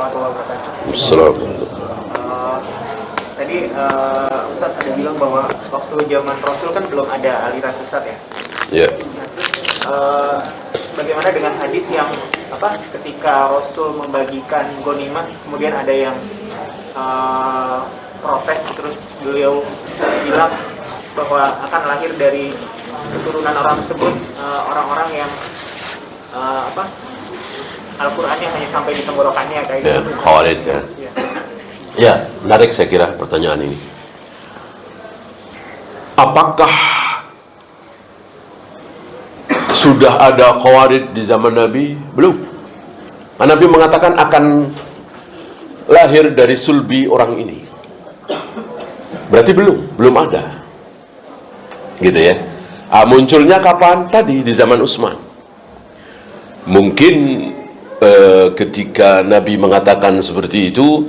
warahmatullahi wabarakatuh. Assalamualaikum. Tadi Ustaz ada bilang bahwa waktu zaman Rasul kan belum ada aliran sesat ya. Ya. Bagaimana dengan hadis yang ketika Rasul membagikan ghanimah kemudian ada yang protes, terus beliau bilang bahwa akan lahir dari keturunan orang tersebut orang-orang yang Al-Qur'annya hanya sampai di tenggorokannya kayak gitu. Khawarij ya. Ya, menarik saya kira pertanyaan ini. Apakah sudah ada Khawarij di zaman Nabi? Belum. Nabi mengatakan akan lahir dari sulbi orang ini. Berarti belum ada. Gitu ya. Munculnya kapan? Tadi di zaman Utsman. Mungkin ketika Nabi mengatakan seperti itu,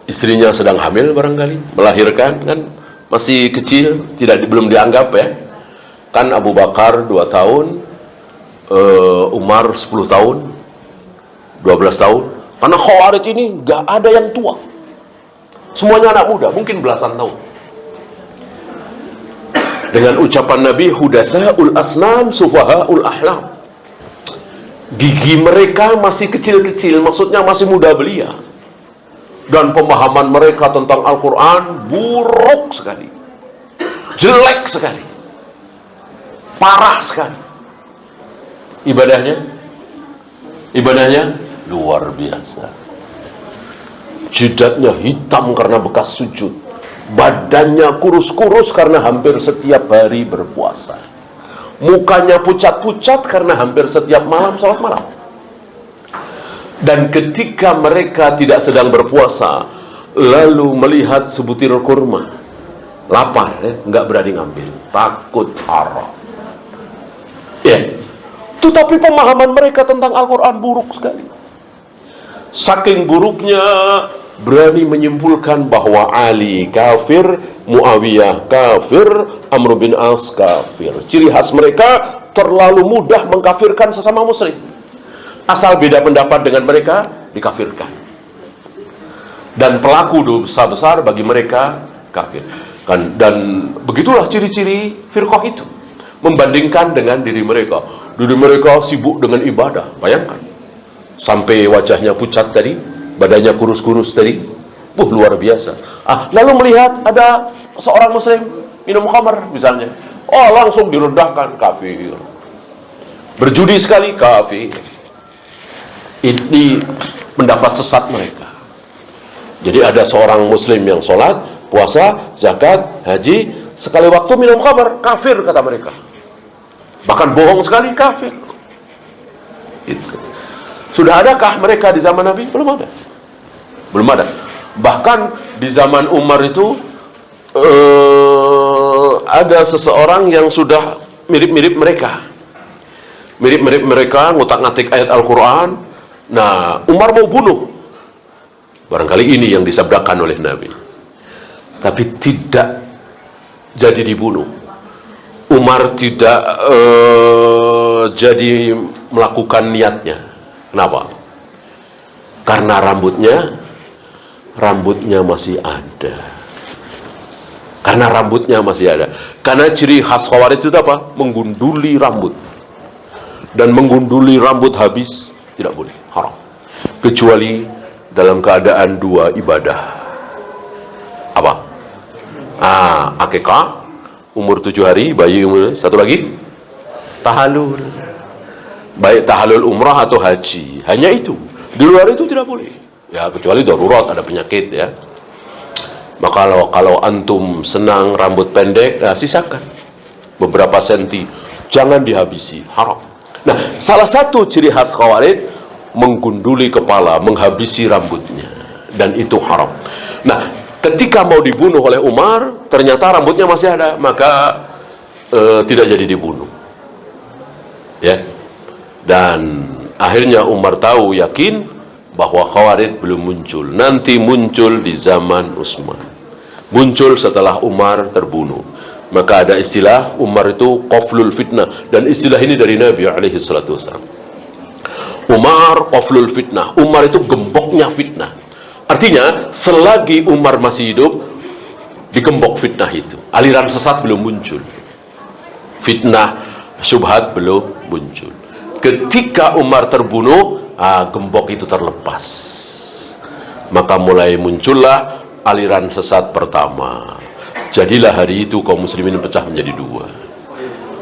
istrinya sedang hamil barangkali, melahirkan, kan masih kecil, belum dianggap ya. Kan Abu Bakar 2 tahun, Umar 10 tahun, 12 tahun. Karena Khawarij ini gak ada yang tua, semuanya anak muda, mungkin belasan tahun. Dengan ucapan Nabi, hudasaul asnam sufahaul ahlam, gigi mereka masih kecil-kecil, maksudnya masih muda belia, dan pemahaman mereka tentang Al-Quran buruk sekali, jelek sekali, parah sekali. Ibadahnya luar biasa. Jidatnya hitam karena bekas sujud, badannya kurus-kurus karena hampir setiap hari berpuasa, mukanya pucat-pucat karena hampir setiap malam salat malam. Dan ketika mereka tidak sedang berpuasa, lalu melihat sebutir kurma, lapar ya, nggak berani ngambil, takut haram ya. Tetapi pemahaman mereka tentang Al-Quran buruk sekali. Saking buruknya, berani menyimpulkan bahwa Ali kafir, Muawiyah kafir, Amr bin As kafir. Ciri khas mereka terlalu mudah mengkafirkan sesama muslim. Asal beda pendapat dengan mereka, dikafirkan. Dan pelaku dosa besar bagi mereka kafir. Dan begitulah ciri-ciri firqah itu. Membandingkan dengan diri mereka. Diri mereka sibuk dengan ibadah. Bayangkan. Sampai wajahnya pucat tadi, badannya kurus-kurus tadi, luar biasa. Lalu melihat ada seorang muslim minum khamar misalnya, langsung direndahkan, kafir. Berjudi sekali, kafir. Ini pendapat sesat mereka. Jadi ada seorang muslim yang sholat, puasa, zakat, haji, sekali waktu minum khamar, kafir kata mereka. Bahkan bohong sekali, kafir. Itu. Sudah adakah mereka di zaman Nabi? Belum ada. Belum ada. Bahkan di zaman Umar itu ada seseorang yang sudah mirip-mirip mereka. Mirip-mirip mereka, ngutak-ngatik ayat Al-Quran. Nah, Umar mau bunuh. Barangkali ini yang disabdakan oleh Nabi. Tapi tidak jadi dibunuh. Umar tidak jadi melakukan niatnya. Kenapa? Karena rambutnya masih ada. Karena rambutnya masih ada. Karena ciri khas Khawarij itu apa? Menggunduli rambut. Dan menggunduli rambut habis tidak boleh, haram. Kecuali dalam keadaan 2 ibadah. Apa? Akikah, umur 7 hari, bayi umur, satu lagi tahallul. Baik tahallul umrah atau haji, hanya itu. Di luar itu tidak boleh. Ya, kecuali darurat, ada penyakit ya. Maka kalau antum senang rambut pendek, sisakan beberapa senti, jangan dihabisi, haram. Nah, salah satu ciri khas Khawarij menggunduli kepala, menghabisi rambutnya, dan itu haram. Nah, ketika mau dibunuh oleh Umar, ternyata rambutnya masih ada, maka tidak jadi dibunuh. Ya. Dan akhirnya Umar tahu, yakin bahwa Khawarij belum muncul. Nanti muncul di zaman Utsman. Muncul setelah Umar terbunuh. Maka ada istilah Umar itu qaflul fitnah, dan istilah ini dari Nabi alaihi salatu wasallam. Umar qaflul fitnah. Umar itu gemboknya fitnah. Artinya selagi Umar masih hidup, digembok fitnah itu. Aliran sesat belum muncul, fitnah syubhat belum muncul. Ketika Umar terbunuh, gembok itu terlepas. Maka mulai muncullah aliran sesat pertama. Jadilah hari itu kaum muslimin pecah menjadi dua,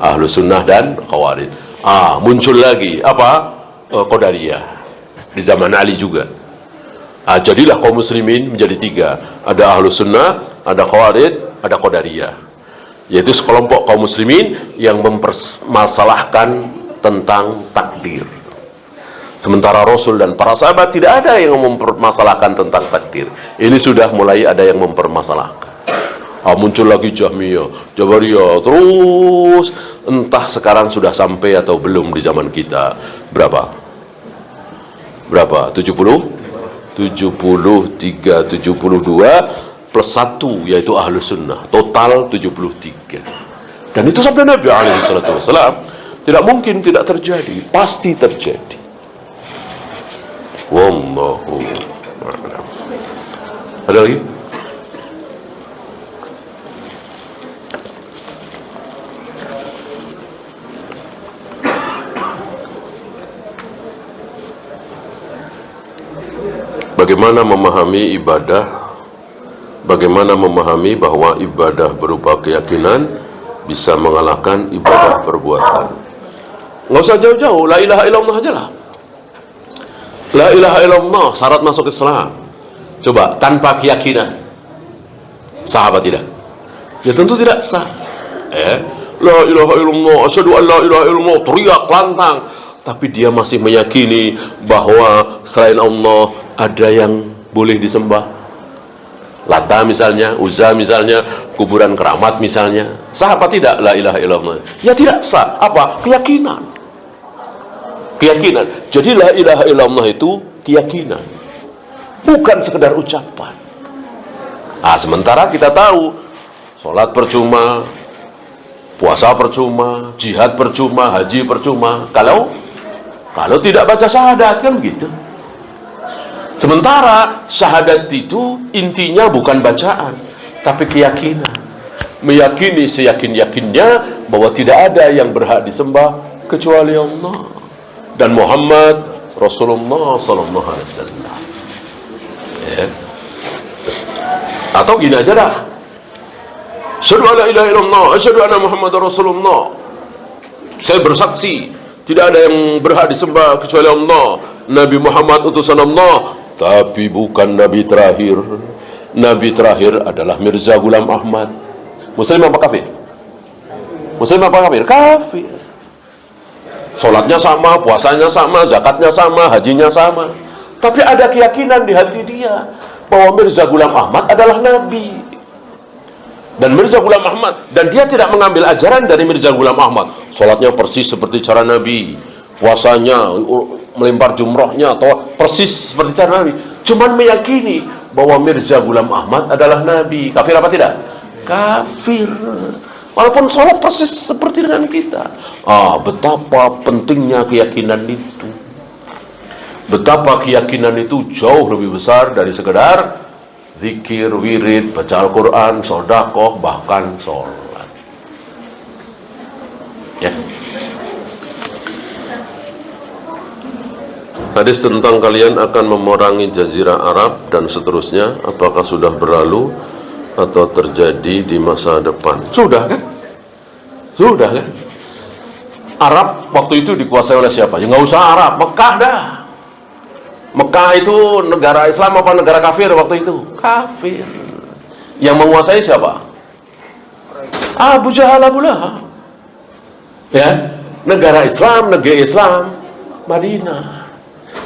Ahlus Sunnah dan Khawarij. Muncul lagi apa? Qadariyah di zaman Ali juga. Jadilah kaum muslimin menjadi tiga. Ada Ahlus Sunnah, ada Khawarij, ada Qadariyah. Yaitu sekelompok kaum muslimin yang mempermasalahkan tentang takdir. Sementara Rasul dan para sahabat tidak ada yang mempermasalahkan tentang takdir. Ini sudah mulai ada yang mempermasalahkan. Muncul lagi Jahmiyah, Jabariyah, terus entah sekarang sudah sampai atau belum di zaman kita. Berapa? 70? 73, 72 plus 1 yaitu Ahlus Sunnah. Total 73. Dan itu sampai Nabi SAW. Tidak mungkin tidak terjadi, pasti terjadi. Wallahu a'lam. Ada lagi? Bagaimana memahami ibadah? Bagaimana memahami bahwa ibadah berupa keyakinan bisa mengalahkan ibadah perbuatan? Nggak usah jauh-jauh, la ilaha illallah aja lah. La ilaha illallah syarat masuk Islam. Coba tanpa keyakinan sah apa tidak? Ya tentu tidak sah. La ilaha illallah, asyhadu an la ilaha illallah, teriak lantang, tapi dia masih meyakini bahwa selain Allah ada yang boleh disembah. Lata misalnya, Uzza misalnya, kuburan keramat misalnya. Sah apa tidak la ilaha illallah? Ya tidak sah. Apa? Keyakinan. Keyakinan. Jadi la ilaha illallah itu keyakinan, bukan sekedar ucapan. Sementara kita tahu sholat percuma, puasa percuma, jihad percuma, haji percuma kalau tidak baca syahadat, kan begitu. Sementara syahadat itu intinya bukan bacaan, tapi keyakinan. Meyakini seyakin-yakinnya bahwa tidak ada yang berhak disembah kecuali Allah dan Muhammad Rasulullah sallallahu alaihi wasallam. Atau gini aja dah. Asyhadu an la ilaha illallah, asyhadu anna Muhammadar Rasulullah. Saya bersaksi tidak ada yang berhak disembah kecuali Allah, Nabi Muhammad utusan Allah. Tapi bukan Nabi terakhir. Nabi terakhir adalah Mirza Ghulam Ahmad. Muslim apa kafir? Muslim apa kafir? Kafir. Sholatnya sama, puasanya sama, zakatnya sama, hajinya sama. Tapi ada keyakinan di hati dia bahwa Mirza Ghulam Ahmad adalah Nabi. Dan Mirza Ghulam Ahmad, dan dia tidak mengambil ajaran dari Mirza Ghulam Ahmad. Sholatnya persis seperti cara Nabi, puasanya, melempar jumrohnya atau persis seperti cara Nabi. Cuman meyakini bahwa Mirza Ghulam Ahmad adalah Nabi. Kafir apa tidak? Kafir. Walaupun sholat persis seperti dengan kita. Betapa pentingnya keyakinan itu. Betapa keyakinan itu jauh lebih besar dari sekedar zikir, wirid, baca Al-Quran, sedekah, bahkan sholat. Ya. Hadis tentang kalian akan memerangi Jazirah Arab dan seterusnya, apakah sudah berlalu atau terjadi di masa depan? Sudah kan? Sudah kan? Arab waktu itu dikuasai oleh siapa? Ya nggak usah Arab, Mekah dah. Mekah itu negara Islam apa negara kafir waktu itu? Kafir. Yang menguasai siapa? Abu Jahal, Abu Lahab. Ya, negara Islam, negeri Islam, Madinah.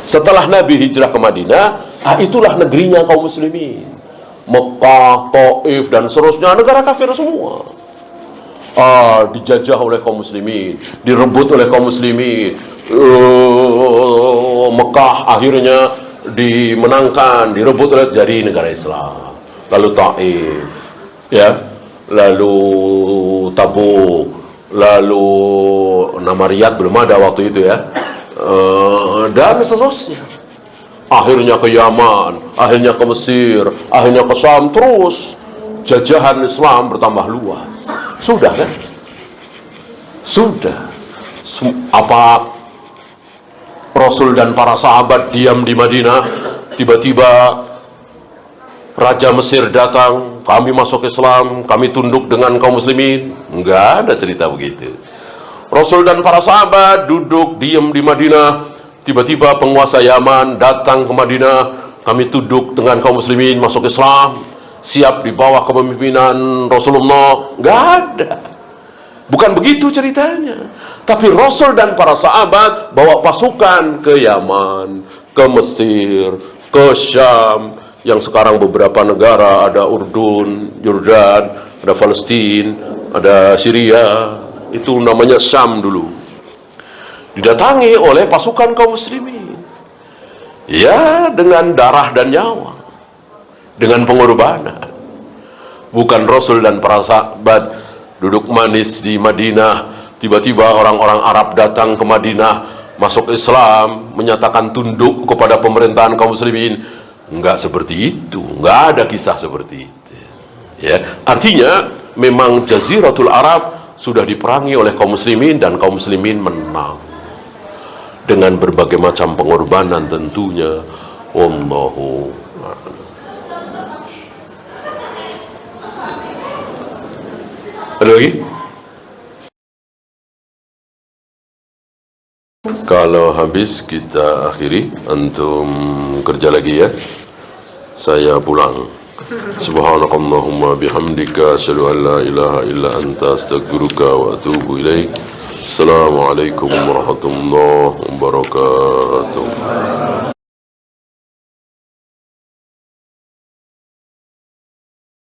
Setelah Nabi hijrah ke Madinah, itulah negerinya kaum muslimin. Mekah, Taif dan seterusnya negara kafir semua. Dijajah oleh kaum muslimin, direbut oleh kaum muslimin. Mekah akhirnya dimenangkan, direbut oleh jadi negara Islam. Lalu Taif, ya, lalu Tabuk, lalu nama Riyadh belum ada waktu itu ya. dan seterusnya. Akhirnya ke Yaman, akhirnya ke Mesir, akhirnya ke Syam, terus jajahan Islam bertambah luas. Sudah kan? Sudah. Apa Rasul dan para sahabat diam di Madinah, tiba-tiba Raja Mesir datang, kami masuk Islam, kami tunduk dengan kaum muslimin? Enggak ada cerita begitu. Rasul dan para sahabat duduk diam di Madinah, tiba-tiba penguasa Yaman datang ke Madinah, kami tunduk dengan kaum muslimin, masuk Islam, siap di bawah kepemimpinan Rasulullah. Enggak ada. Bukan begitu ceritanya. Tapi Rasul dan para sahabat bawa pasukan ke Yaman, ke Mesir, ke Syam, yang sekarang beberapa negara, ada Urdun, Yordan, ada Palestina, ada Syria, itu namanya Syam dulu. Didatangi oleh pasukan kaum muslimin. Ya, dengan darah dan nyawa, dengan pengorbanan. Bukan Rasul dan para sahabat duduk manis di Madinah, tiba-tiba orang-orang Arab datang ke Madinah, masuk Islam, menyatakan tunduk kepada pemerintahan kaum muslimin. Enggak seperti itu, enggak ada kisah seperti itu. Ya, artinya memang Jaziratul Arab sudah diperangi oleh kaum muslimin dan kaum muslimin menang dengan berbagai macam pengorbanan tentunya. Wallahu a'lam. Ada lagi? Kalau habis kita akhiri, antum kerja lagi ya. Saya pulang. Subhanakallahumma bihamdika asyhadu an la ilaha illa anta astaghfiruka wa atubu ilaik. Assalamualaikum warahmatullahi wabarakatuh.